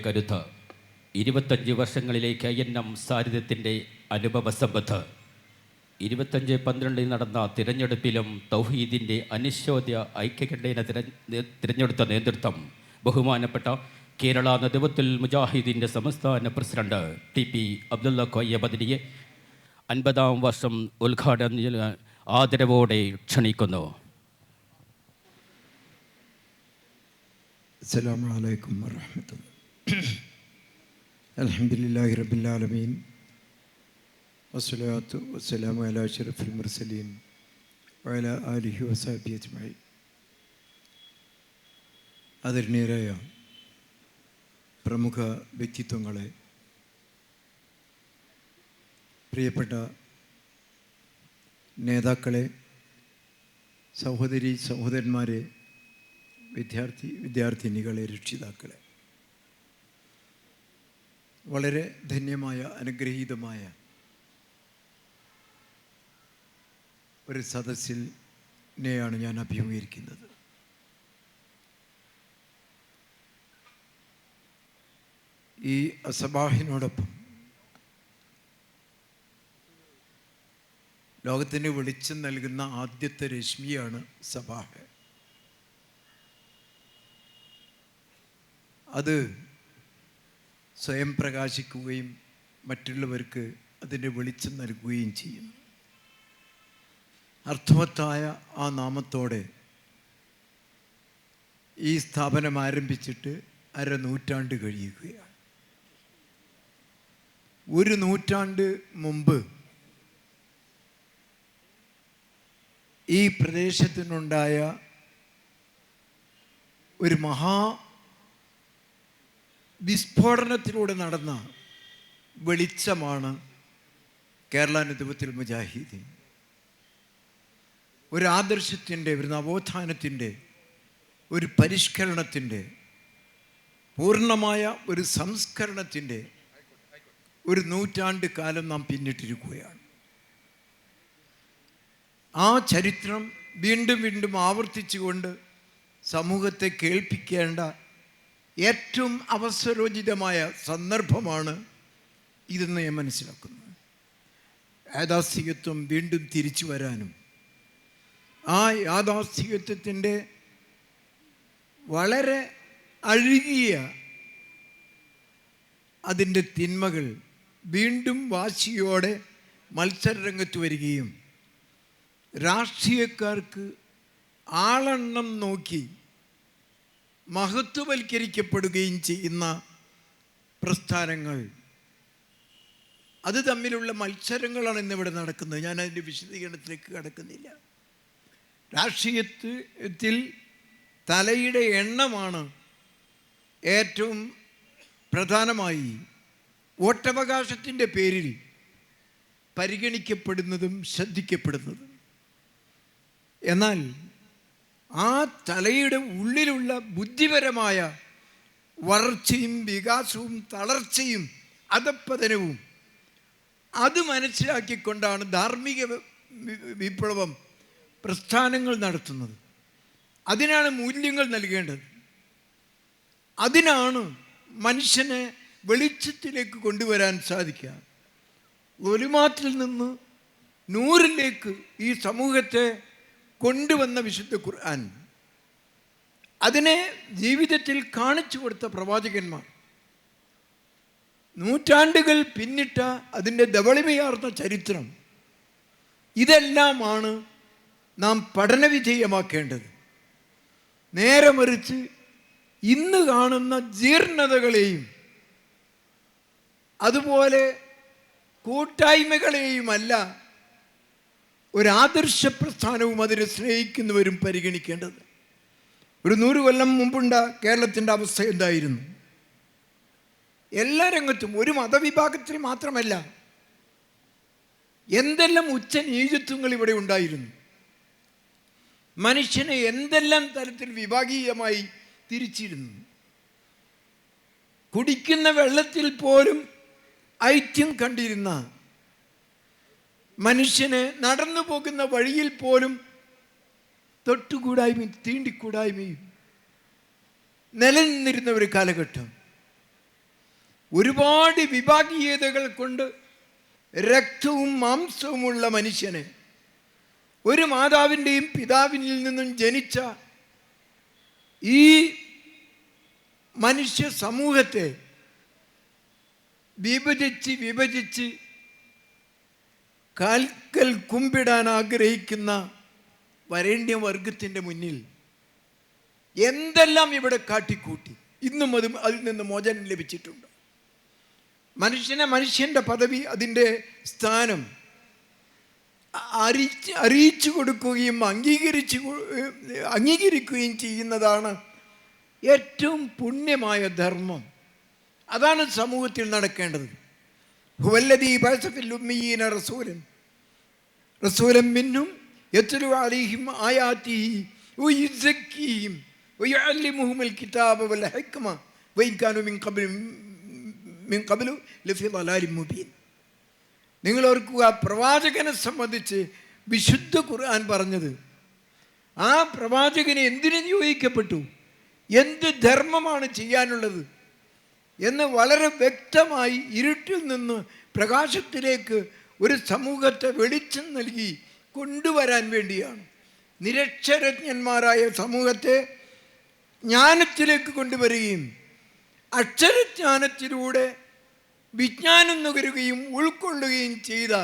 കരുത്ത് 25 വർഷങ്ങളിലേക്ക് INM സാരിഥ്യത്തിൻ്റെ അനുഭവ സമ്പത്ത് 25/12 നടന്ന തിരഞ്ഞെടുപ്പിലും തൗഹീദിൻ്റെ അനിശ്ചോദ്യ ഐക്യകണ്ഠേന തിരഞ്ഞെടുത്ത നേതൃത്വം ബഹുമാനപ്പെട്ട കേരള നദ്വത്തുൽ മുജാഹിദീൻ്റെ സംസ്ഥാന പ്രസിഡന്റ് TP അബ്ദുള്ള കോയ ബദരിയെ 50-ാം വർഷം ഉദ്ഘാടന ആദരവോടെ ക്ഷണിക്കുന്നു. അസ്സലാമു അലൈക്കും വറഹ്മത്തുള്ളാഹി. അൽഹംദുലില്ലാഹി റബ്ബിൽ ആലമീൻ വസ്സലാത്തു വസ്സലാമു അലാ അഷ്റഫിൽ മുർസലീൻ വഅലാ ആലിഹി വസഹ്ബിഹി അജ്മഈൻ. ആദരണീയരായ പ്രമുഖ വ്യക്തിത്വങ്ങളെ, പ്രിയപ്പെട്ട നേതാക്കളെ, സഹോദരി സഹോദരന്മാരെ, വിദ്യാർത്ഥിനികളെ, രക്ഷിതാക്കളെ, വളരെ ധന്യമായ അനുഗ്രഹീതമായ ഒരു സദസ്സിനെയാണ് ഞാൻ അഭിമുഖീകരിക്കുന്നത്. ഈ അസബാഹിനോടൊപ്പം ലോകത്തിന് വെളിച്ചം നൽകുന്ന ആദ്യത്തെ രശ്മിയാണ് സബാഹ്. അത് സ്വയം പ്രകാശിക്കുകയും മറ്റുള്ളവർക്ക് അതിൻ്റെ വെളിച്ചം നൽകുകയും ചെയ്യുന്നു. അർത്ഥവത്തായ ആ നാമത്തോടെ ഈ സ്ഥാപനം ആരംഭിച്ചിട്ട് 1/2 നൂറ്റാണ്ട് കഴിയുകയാണ്. 1 നൂറ്റാണ്ട് മുമ്പ് ഈ പ്രദേശത്തിനുണ്ടായ ഒരു വിസ്ഫോടനത്തിലൂടെ നടന്ന വെളിച്ചമാണ് കേരള നദ്വത്തുൽ മുജാഹിദീൻ. ഒരു ആദർശത്തിൻ്റെ, ഒരു നവോത്ഥാനത്തിൻ്റെ, ഒരു പരിഷ്കരണത്തിൻ്റെ, പൂർണ്ണമായ ഒരു സംസ്കരണത്തിൻ്റെ ഒരു നൂറ്റാണ്ട് കാലം നാം പിന്നിട്ടിരിക്കുകയാണ്. ആ ചരിത്രം വീണ്ടും വീണ്ടും ആവർത്തിച്ചുകൊണ്ട് സമൂഹത്തെ കേൾപ്പിക്കേണ്ട ഏറ്റവും അവസരോചിതമായ സന്ദർഭമാണ് ഇതെന്ന് ഞാൻ മനസ്സിലാക്കുന്നത്. യാഥാസ്ഥികത്വം വീണ്ടും തിരിച്ചു വരാനും ആ യാഥാസ്ഥികത്വത്തിൻ്റെ വളരെ അഴുകിയ അതിൻ്റെ തിന്മകൾ വീണ്ടും വാശിയോടെ മത്സരരംഗത്ത് വരികയും രാഷ്ട്രീയക്കാർക്ക് ആളെണ്ണം നോക്കി മഹത്വവൽക്കരിക്കപ്പെടുകയും ചെയ്യുന്ന പ്രസ്ഥാനങ്ങൾ, അത് തമ്മിലുള്ള മത്സരങ്ങളാണ് ഇന്നിവിടെ നടക്കുന്നത്. ഞാൻ അതിൻ്റെ വിശദീകരണത്തിലേക്ക് കടക്കുന്നില്ല. രാഷ്ട്രീയത്തിൽ തലയുടെ എണ്ണമാണ് ഏറ്റവും പ്രധാനമായി വോട്ടവകാശത്തിൻ്റെ പേരിൽ പരിഗണിക്കപ്പെടുന്നതും ശ്രദ്ധിക്കപ്പെടുന്നതും. എന്നാൽ ആ തലയുടെ ഉള്ളിലുള്ള ബുദ്ധിപരമായ വളർച്ചയും വികാസവും തളർച്ചയും അധപ്പതനവും അത് മനസ്സിലാക്കിക്കൊണ്ടാണ് ധാർമ്മിക വിപ്ലവം പ്രസ്ഥാനങ്ങൾ നടത്തുന്നത്. അതിനാണ് മൂല്യങ്ങൾ നൽകേണ്ടത്. അതിനാണ് മനുഷ്യനെ വെളിച്ചത്തിലേക്ക് കൊണ്ടുവരാൻ സാധിക്കുക. ഒലുമാത്തിൽ നിന്ന് നൂറിലേക്ക് ഈ സമൂഹത്തെ കൊണ്ടുവന്ന വിശുദ്ധ ഖുർആൻ, അതിനെ ജീവിതത്തിൽ കാണിച്ചു കൊടുത്ത പ്രവാചകന്മാർ, നൂറ്റാണ്ടുകൾ പിന്നിട്ട അതിൻ്റെ ധവളിമയാർന്ന ചരിത്രം, ഇതെല്ലാമാണ് നാം പഠനവിധേയമാക്കേണ്ടത്. നേരെ മറിച്ച് ഇന്ന് കാണുന്ന ജീർണതകളെയും അതുപോലെ കൂട്ടായ്മകളെയുമല്ല ഒരാദർശ പ്രസ്ഥാനവും അതിനെ സ്നേഹിക്കുന്നവരും പരിഗണിക്കേണ്ടത്. ഒരു 100 കൊല്ലം മുമ്പുണ്ട കേരളത്തിൻ്റെ അവസ്ഥ എന്തായിരുന്നു? എല്ലാ രംഗത്തും, ഒരു മതവിഭാഗത്തിൽ മാത്രമല്ല, എന്തെല്ലാം ഉച്ചനീചത്വങ്ങൾ ഇവിടെ ഉണ്ടായിരുന്നു. മനുഷ്യനെ എന്തെല്ലാം തരത്തിൽ വിഭാഗീയമായി തിരിച്ചിരുന്നു. കുടിക്കുന്ന വെള്ളത്തിൽ പോലും ഐക്യം കണ്ടിരുന്ന മനുഷ്യനെ നടന്നു പോകുന്ന വഴിയിൽ പോലും തൊട്ടുകൂടായ്മയും തീണ്ടിക്കൂടായ്മയും നിലനിന്നിരുന്ന ഒരു കാലഘട്ടം. ഒരുപാട് വിഭാഗീയതകൾ കൊണ്ട് രക്തവും മാംസവുമുള്ള മനുഷ്യനെ, ഒരു മാതാവിൻ്റെയും പിതാവിനിൽ നിന്നും ജനിച്ച ഈ മനുഷ്യ സമൂഹത്തെ വിഭജിച്ച് കാൽക്കൽ കുമ്പിടാൻ ആഗ്രഹിക്കുന്ന വരേണ്യവർഗത്തിൻ്റെ മുന്നിൽ എന്തെല്ലാം ഇവിടെ കാട്ടിക്കൂട്ടി, ഇന്നും അതിൽ നിന്ന് മോചനം ലഭിച്ചിട്ടുണ്ട്. മനുഷ്യൻ്റെ പദവി, അതിൻ്റെ സ്ഥാനം അറിയിച്ചു കൊടുക്കുകയും അംഗീകരിക്കുകയും ചെയ്യുന്നതാണ് ഏറ്റവും പുണ്യമായ ധർമ്മം. അതാണ് സമൂഹത്തിൽ നടക്കേണ്ടത്. ഹുവല്ലദീ ബഅസ ഫിൽ ഉമ്മീന റസൂലൻ മിൻഹും യത്ലു അലൈഹിം ആയാതിഹി വയുസക്കീഹിം വയുഅല്ലിമുഹുൽ കിതാബ വൽ ഹിക്മ വഇൻ കാനൂ മിൻ ഖബ്ലു ലഫീ ളലാലിൻ മുബീൻ. നിങ്ങൾ ഓർക്കുക, പ്രവാചകനെ സംബന്ധിച്ച് വിശുദ്ധ ഖുർആൻ പറഞ്ഞത്, ആ പ്രവാചകന് എന്തിനു നിയോഗിക്കപ്പെട്ടു, എന്ത് ധർമ്മമാണ് ചെയ്യാനുള്ളത് എന്ന് വളരെ വ്യക്തമായി ഇരുട്ടിൽ നിന്ന് പ്രകാശത്തിലേക്ക് ഒരു സമൂഹത്തെ വെളിച്ചം നൽകി കൊണ്ടുവരാൻ വേണ്ടിയാണ്. നിരക്ഷരജ്ഞന്മാരായ സമൂഹത്തെ ജ്ഞാനത്തിലേക്ക് കൊണ്ടുവരികയും അക്ഷരജ്ഞാനത്തിലൂടെ വിജ്ഞാനം നുകരുകയും ഉൾക്കൊള്ളുകയും ചെയ്ത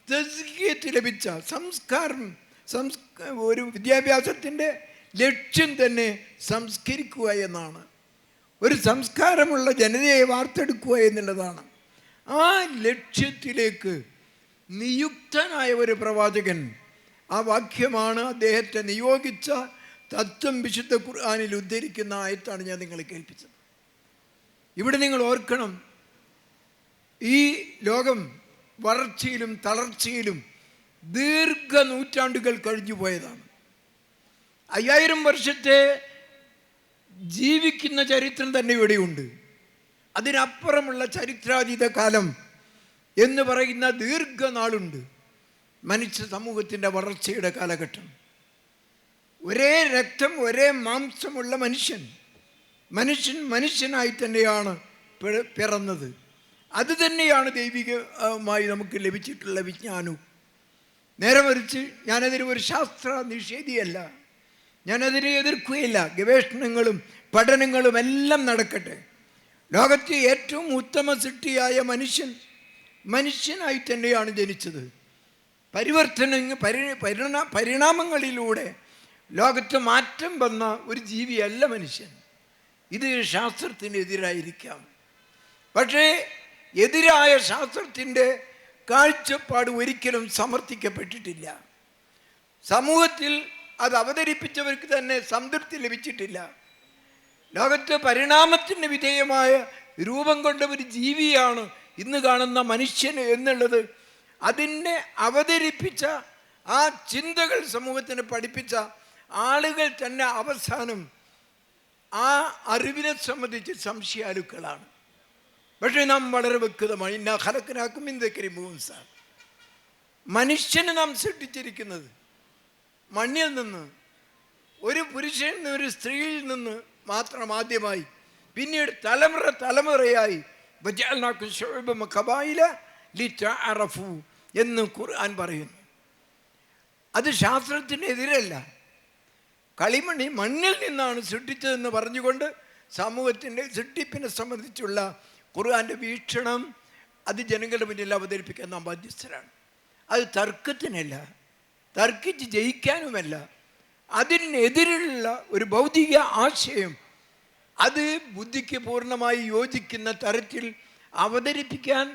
തസ്കിയത്ത് ലഭിച്ച ഒരു വിദ്യാഭ്യാസത്തിൻ്റെ ലക്ഷ്യം തന്നെ സംസ്കരിക്കുക എന്നാണ്. ഒരു സംസ്കാരമുള്ള ജനതയെ വാർത്തെടുക്കുക എന്നുള്ളതാണ്. ആ ലക്ഷ്യത്തിലേക്ക് നിയുക്തനായ ഒരു പ്രവാചകൻ, ആ വാക്യമാണ് അദ്ദേഹത്തെ നിയോഗിച്ച തത്വം വിശുദ്ധ ഖുർആനിൽ ഉദ്ധരിക്കുന്ന ആയത്താണ് ഞാൻ നിങ്ങളെ കേൾപ്പിച്ചത്. ഇവിടെ നിങ്ങൾ ഓർക്കണം, ഈ ലോകം വളർച്ചയിലും തളർച്ചയിലും ദീർഘനൂറ്റാണ്ടുകൾ കഴിഞ്ഞു പോയതാണ്. 5000 വർഷത്തെ ജീവിക്കുന്ന ചരിത്രം തന്നെ ഇവിടെയുണ്ട്. അതിനപ്പുറമുള്ള ചരിത്രാതീത കാലം എന്ന് പറയുന്ന ദീർഘനാളുണ്ട്. മനുഷ്യ സമൂഹത്തിൻ്റെ വളർച്ചയുടെ കാലഘട്ടം. ഒരേ രക്തം ഒരേ മാംസമുള്ള മനുഷ്യനായി തന്നെയാണ് പിറന്നത്. അത് തന്നെയാണ് ദൈവികമായി നമുക്ക് ലഭിച്ചിട്ടുള്ള വിജ്ഞാനവും. നേരെ മറിച്ച് ഞാനതിന് ഒരു ശാസ്ത്ര നിഷേധിയല്ല, ഞാനതിനെ എതിർക്കുകയില്ല. ഗവേഷണങ്ങളും പഠനങ്ങളും എല്ലാം നടക്കട്ടെ. ലോകത്തെ ഏറ്റവും ഉത്തമ സൃഷ്ടിയായ മനുഷ്യനായി തന്നെയാണ് ജനിച്ചത്. പരിണാമങ്ങളിലൂടെ ലോകത്ത് മാറ്റം വന്ന ഒരു ജീവിയല്ല മനുഷ്യൻ. ഇത് ശാസ്ത്രത്തിനെതിരായിരിക്കാം, പക്ഷേ എതിരായ ശാസ്ത്രത്തിൻ്റെ കാഴ്ചപ്പാട് ഒരിക്കലും സമർത്ഥിക്കപ്പെട്ടിട്ടില്ല. സമൂഹത്തിൽ അത് അവതരിപ്പിച്ചവർക്ക് തന്നെ സംതൃപ്തി ലഭിച്ചിട്ടില്ല. ലോകത്ത് പരിണാമത്തിന് വിധേയമായ രൂപം കൊണ്ട ഒരു ജീവിയാണ് ഇന്ന് കാണുന്ന മനുഷ്യൻ എന്നുള്ളത് അതിനെ അവതരിപ്പിച്ച ആ ചിന്തകൾ സമൂഹത്തിന് പഠിപ്പിച്ച ആളുകൾ തന്നെ അവസാനം ആ അറിവിനെ സംബന്ധിച്ച് സംശയാലുക്കളാണ്. പക്ഷേ നാം വളരെ വ്യക്തമായി ഖലഖനാക്കും മിൻ ദക്കരിൻ വ ഉൻസാ, മനുഷ്യനെ നാം സൃഷ്ടിച്ചിരിക്കുന്നത് മണ്ണിൽ നിന്ന്, ഒരു പുരുഷനിൽ നിന്ന് ഒരു സ്ത്രീയിൽ നിന്ന് മാത്രം ആദ്യമായി, പിന്നീട് തലമുറയായി വജഅൽനാകും ശുഉബൻ വ ഖബായില ലിതഅറഫു എന്ന് ഖുർആൻ പറയുന്നു. അത് ശാസ്ത്രത്തിനെതിരല്ല. കളിമണ്ണി മണ്ണിൽ നിന്നാണ് സൃഷ്ടിച്ചതെന്ന് പറഞ്ഞുകൊണ്ട് സമൂഹത്തിൻ്റെ സൃഷ്ടിപ്പിനെ സംബന്ധിച്ചുള്ള ഖുർആൻ്റെ വീക്ഷണം അത് ജനങ്ങളുടെ മുന്നിൽ അവതരിപ്പിക്കാൻ നാം ബാധ്യസ്ഥരാണ്. അത് തർക്കത്തിനല്ല, തർക്കിച്ച് ജയിക്കാനുമല്ല. അതിനെതിരുള്ള ഒരു ഭൗതിക ആശയം അത് ബുദ്ധിക്ക് പൂർണ്ണമായി യോജിക്കുന്ന തരത്തിൽ അവതരിപ്പിക്കാൻ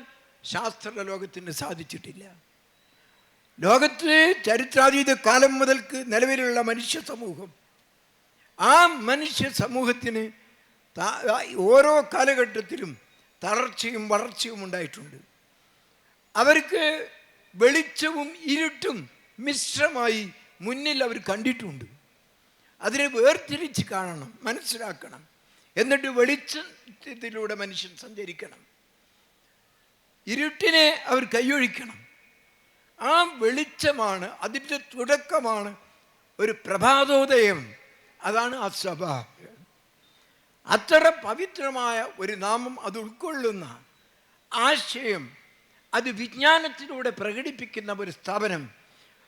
ശാസ്ത്ര ലോകത്തിന് സാധിച്ചിട്ടില്ല. ലോകത്ത് ചരിത്രാതീത കാലം മുതൽക്ക് നിലവിലുള്ള മനുഷ്യ സമൂഹം, ആ മനുഷ്യ സമൂഹത്തിന് ഓരോ കാലഘട്ടത്തിലും തളർച്ചയും വളർച്ചയും ഉണ്ടായിട്ടുണ്ട്. അവർക്ക് വെളിച്ചവും ഇരുട്ടും മിശ്രമായി മുന്നിൽ അവർ കണ്ടിട്ടുണ്ട്. അതിനെ വേർതിരിച്ച് കാണണം, മനസ്സിലാക്കണം. എന്നിട്ട് വെളിച്ചത്തിലൂടെ മനുഷ്യൻ സഞ്ചരിക്കണം. ഇരുട്ടിനെ അവർ കൈയൊഴിക്കണം. ആ വെളിച്ചമാണ്, അതിൻ്റെ തുടക്കമാണ് ഒരു പ്രഭാതോദയം. അതാണ് അസ്സബാഹ്. അത്ര പവിത്രമായ ഒരു നാമം അത് ഉൾക്കൊള്ളുന്ന ആശയം അത് വിജ്ഞാനത്തിലൂടെ പ്രകടിപ്പിക്കുന്ന ഒരു സ്ഥാപനം,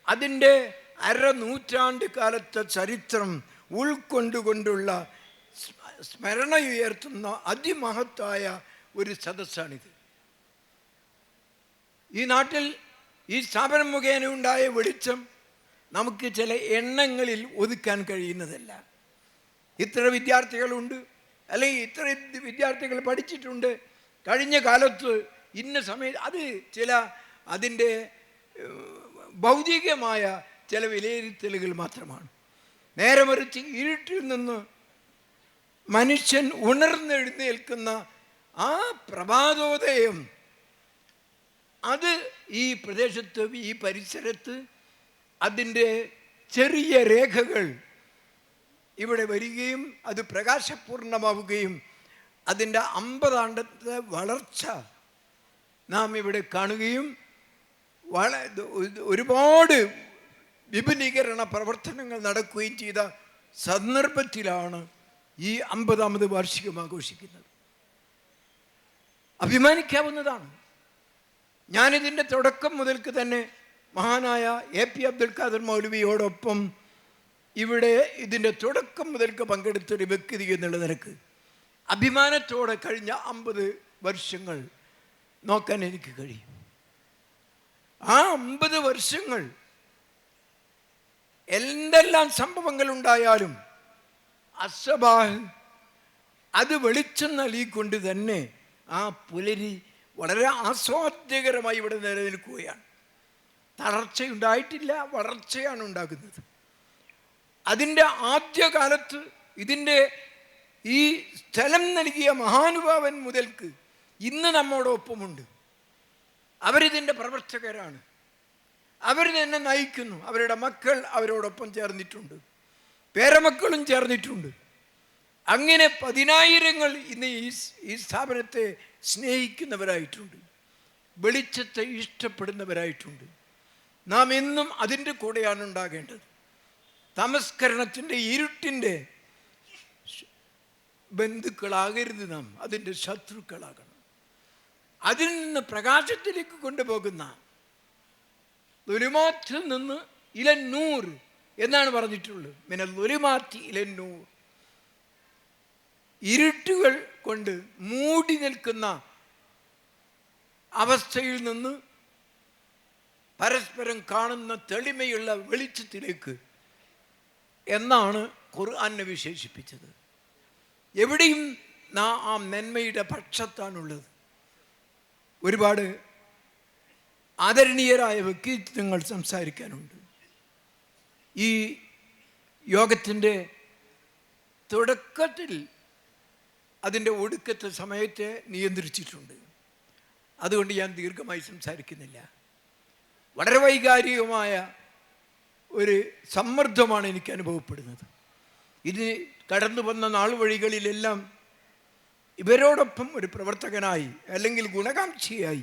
അതിൻ്റെ അരനൂറ്റാണ്ട് കാലത്തെ ചരിത്രം ഉൾക്കൊണ്ടുകൊണ്ടുള്ള സ്മരണ ഉയർത്തുന്ന അതിമഹത്തായ ഒരു സദസ്സാണിത്. ഈ നാട്ടിൽ ഈ സ്ഥാപനം മുഖേന ഉണ്ടായ വെളിച്ചം നമുക്ക് ചില എണ്ണങ്ങളിൽ ഒതുക്കാൻ കഴിയുന്നതല്ല. ഇത്ര വിദ്യാർത്ഥികളുണ്ട്, അല്ലെങ്കിൽ ഇത്ര വിദ്യാർത്ഥികൾ പഠിച്ചിട്ടുണ്ട്, കഴിഞ്ഞ കാലത്ത് ഇന്ന സമയത്ത്, അത് ചില അതിൻ്റെ ഭൗതികമായ ചില വിലയിരുത്തലുകൾ മാത്രമാണ്. നേരെ മറിച്ച് ഇരുട്ടിൽ നിന്ന് മനുഷ്യൻ ഉണർന്നെഴുന്നേൽക്കുന്ന ആ പ്രഭാതോദയം, അത് ഈ പ്രദേശത്ത്, ഈ പരിസരത്ത് അതിൻ്റെ ചെറിയ രേഖകൾ ഇവിടെ വരികയും അത് പ്രകാശപൂർണമാവുകയും അതിൻ്റെ 50 വളർച്ച നാം ഇവിടെ കാണുകയും ഒരുപാട് വിപുലീകരണ പ്രവർത്തനങ്ങൾ നടക്കുകയും ചെയ്ത സന്ദർഭത്തിലാണ് ഈ 50ാമത് വാർഷികം ആഘോഷിക്കുന്നത്. അഭിമാനിക്കാവുന്നതാണ്. ഞാനിതിൻ്റെ തുടക്കം മുതൽക്ക് തന്നെ മഹാനായ AP അബ്ദുൽ ഖാദർ മൗലവിയോടൊപ്പം ഇവിടെ ഇതിൻ്റെ തുടക്കം മുതൽക്ക് പങ്കെടുത്തൊരു വ്യക്തി എന്നുള്ള നിലക്ക് അഭിമാനത്തോടെ കഴിഞ്ഞ 50 വർഷങ്ങൾ നോക്കാൻ എനിക്ക് കഴിയും. ആ 50 വർഷങ്ങൾ എന്തെല്ലാം സംഭവങ്ങൾ ഉണ്ടായാലും അസ്സബാഹ് അത് വെളിച്ചം നൽകിക്കൊണ്ട് തന്നെ ആ പുലരി വളരെ ആസ്വാദ്യകരമായി ഇവിടെ നിലനിൽക്കുകയാണ്. തളർച്ചയുണ്ടായിട്ടില്ല, വളർച്ചയാണ് ഉണ്ടാകുന്നത്. അതിൻ്റെ ആദ്യകാലത്ത് ഇതിൻ്റെ ഈ സ്ഥലം നൽകിയ മഹാനുഭാവൻ മുതൽക്ക് ഇന്ന് നമ്മോടൊപ്പമുണ്ട്. അവരിതിൻ്റെ പ്രവർത്തകരാണ്, അവർ തന്നെ നയിക്കുന്നു. അവരുടെ മക്കൾ അവരോടൊപ്പം ചേർന്നിട്ടുണ്ട്, പേരമക്കളും ചേർന്നിട്ടുണ്ട്. അങ്ങനെ 10,000 ഇന്ന് ഈ സ്ഥാപനത്തെ സ്നേഹിക്കുന്നവരായിട്ടുണ്ട്, വെളിച്ചത്തെ ഇഷ്ടപ്പെടുന്നവരായിട്ടുണ്ട്. നാം എന്നും അതിൻ്റെ കൂടെയാണ് ഉണ്ടാകേണ്ടത്. തമസ്കരണത്തിൻ്റെ ഇരുട്ടിൻ്റെ ബന്ധുക്കളാകരുത് നാം, അതിൻ്റെ ശത്രുക്കളാകണം. അതിൽ നിന്ന് പ്രകാശത്തിലേക്ക് കൊണ്ടുപോകുന്ന ദുലുമാത്തിൽ നിന്ന് ഇലന്നൂർ എന്നാണ് പറഞ്ഞിട്ടുള്ളത്. മിനൽ ദുലുമാത്തി ഇലന്നൂർ, ഇരുട്ടുകൾ കൊണ്ട് മൂടി നിൽക്കുന്ന അവസ്ഥയിൽ നിന്ന് പരസ്പരം കാണുന്ന തെളിമയുള്ള വെളിച്ചത്തിലേക്ക് എന്നാണ് ഖുർആനെ വിശേഷിപ്പിച്ചത്. എവിടെയും ആ നന്മയുടെ പക്ഷത്താണുള്ളത്. ഒരുപാട് ആദരണീയരായ വ്യക്തിത്വങ്ങൾ സംസാരിക്കാനുണ്ട്. ഈ യോഗത്തിൻ്റെ തുടക്കത്തിൽ അതിൻ്റെ ഒടുക്കത്തെ സമയത്തെ നിയന്ത്രിച്ചിട്ടുണ്ട്. അതുകൊണ്ട് ഞാൻ ദീർഘമായി സംസാരിക്കുന്നില്ല. വളരെ വൈകാരികമായ ഒരു സമ്മർദ്ദമാണ് എനിക്ക് അനുഭവപ്പെടുന്നത്. ഇത് കടന്നു വന്ന നാൾ വഴികളിലെല്ലാം ഇവരോടൊപ്പം ഒരു പ്രവർത്തകനായി അല്ലെങ്കിൽ ഗുണകാംക്ഷിയായി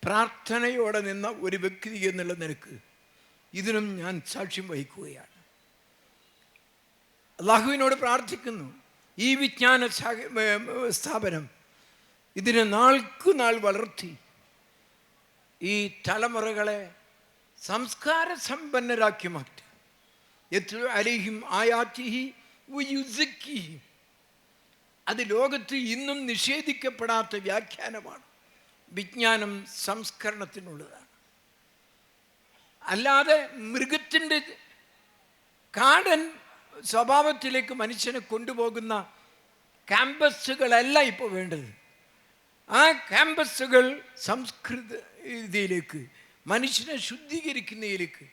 പ്രാർത്ഥനയോടെ നിന്ന ഒരു വ്യക്തി എന്നുള്ള നിലക്ക് ഇതിനും ഞാൻ സാക്ഷ്യം വഹിക്കുകയാണ്. അള്ളാഹുവിനോട് പ്രാർത്ഥിക്കുന്നു, ഈ വിജ്ഞാന സ്ഥാപനം ഇതിനെ നാൾക്കുനാൾ വളർത്തി ഈ തലമുറകളെ സംസ്കാര സമ്പന്നരാക്കി മാറ്റുക. യത്ലു അലൈഹിം ആയാതിഹി വയുസക്കിഹി, അത് ലോകത്ത് ഇന്നും നിഷേധിക്കപ്പെടാത്ത വ്യാഖ്യാനമാണ്. വിജ്ഞാനം സംസ്കരണത്തിനുള്ളതാണ്. അല്ലാതെ മൃഗത്തിൻ്റെ കാടൻ സ്വഭാവത്തിലേക്ക് മനുഷ്യനെ കൊണ്ടുപോകുന്ന ക്യാമ്പസുകളല്ല ഇപ്പോൾ വേണ്ടത്. ആ ക്യാമ്പസുകൾ സംസ്കൃതിയിലേക്ക്, മനുഷ്യനെ ശുദ്ധീകരിക്കുന്നതിലേക്ക്,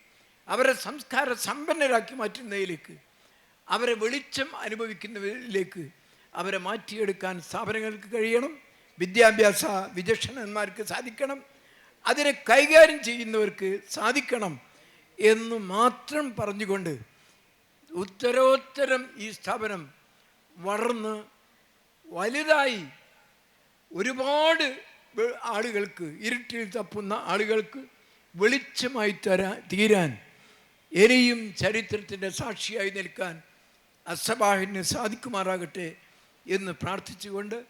അവരെ സംസ്കാര സമ്പന്നരാക്കി മാറ്റുന്നതിലേക്ക്, അവരെ വെളിച്ചം അനുഭവിക്കുന്നതിലേക്ക് അവരെ മാറ്റിയെടുക്കാൻ സ്ഥാപനങ്ങൾക്ക് കഴിയണം. വിദ്യാഭ്യാസ വിചക്ഷണന്മാർക്ക് സാധിക്കണം, അതിനെ കൈകാര്യം ചെയ്യുന്നവർക്ക് സാധിക്കണം എന്ന് മാത്രം പറഞ്ഞുകൊണ്ട് ഉത്തരോത്തരം ഈ സ്ഥാപനം വളർന്ന് വലുതായി ഒരുപാട് ആളുകൾക്ക്, ഇരുട്ടിൽ തപ്പുന്ന ആളുകൾക്ക് വെളിച്ചമായി തീരാൻ, ഇനിയും ചരിത്രത്തിൻ്റെ സാക്ഷിയായി നിൽക്കാൻ അസ്സബാഹിന് സാധിക്കുമാറാകട്ടെ എന്ന് പ്രാർത്ഥിച്ചുകൊണ്ട്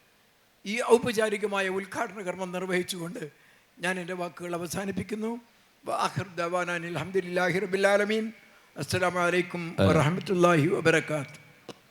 ഈ ഔപചാരികമായ ഉദ്ഘാടന കർമ്മം നിർവഹിച്ചുകൊണ്ട് ഞാൻ എൻ്റെ വാക്കുകൾ അവസാനിപ്പിക്കുന്നു. ആഖിർ ദഅവാനാ അൽഹംദുലില്ലാഹി റബ്ബിൽ ആലമീൻ. അസ്സലാമു അലൈക്കും വറഹ്മത്തുള്ളാഹി വബറകാതുഹു.